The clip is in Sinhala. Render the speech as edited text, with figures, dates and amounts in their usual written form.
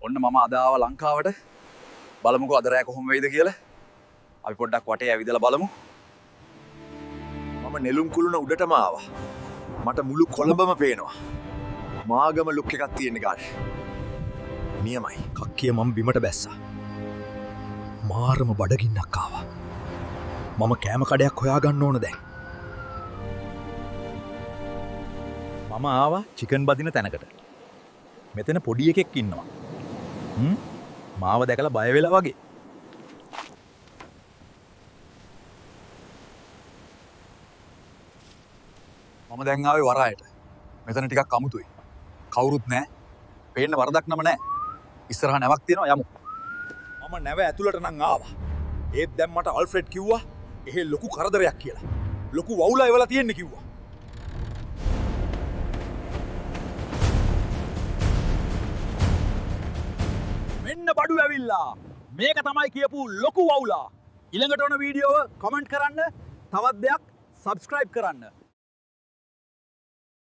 ඔන්න මම අද ආව ලංකාවට. බලමුකෝ අද රෑ කොහොම වෙයිද කියලා. අපි පොඩ්ඩක් වටේ ඇවිදලා බලමු. මම නෙළුම් කුළුණ උඩටම ආවා. මට මුළු කොළඹම පේනවා. මාගම ලුක් එකක් තියෙන ගානේ. නියමයි. කක්කිය මම බිමට බැස්සා. මාරම බඩගින්නක් ආවා. මම කෑම කඩයක් හොයාගන්න ඕන දැන්. මම ආවා චිකන් බදින තැනකට. මෙතන පොඩි එකෙක් ඉන්නවා. මාව දැකලා බය වෙලා වගේ. මම දැන් ආවේ වරායට. මෙතන ටිකක් අමුතුයි. කවුරුත් නැහැ. පේන්න වරදක් නම නැහැ. ඉස්සරහා නැවක් තියෙනවා යමු. මම නැව ඇතුළට නම් ආවා. ඒත් දැන් මට අල්ෆ්‍රෙඩ් කිව්වා එහෙ ලොකු කරදරයක් කියලා. ලොකු වවුලා එවලා තියෙන්නේ කිව්වා. මෙන්න බඩු ඇවිල්ලා. මේක තමයි කියපු ලොකු වවුලා. ඊළඟට ඕන වීඩියෝව කමෙන්ට් කරන්න. තවත් දෙයක් සබ්ස්ක්‍රයිබ් කරන්න.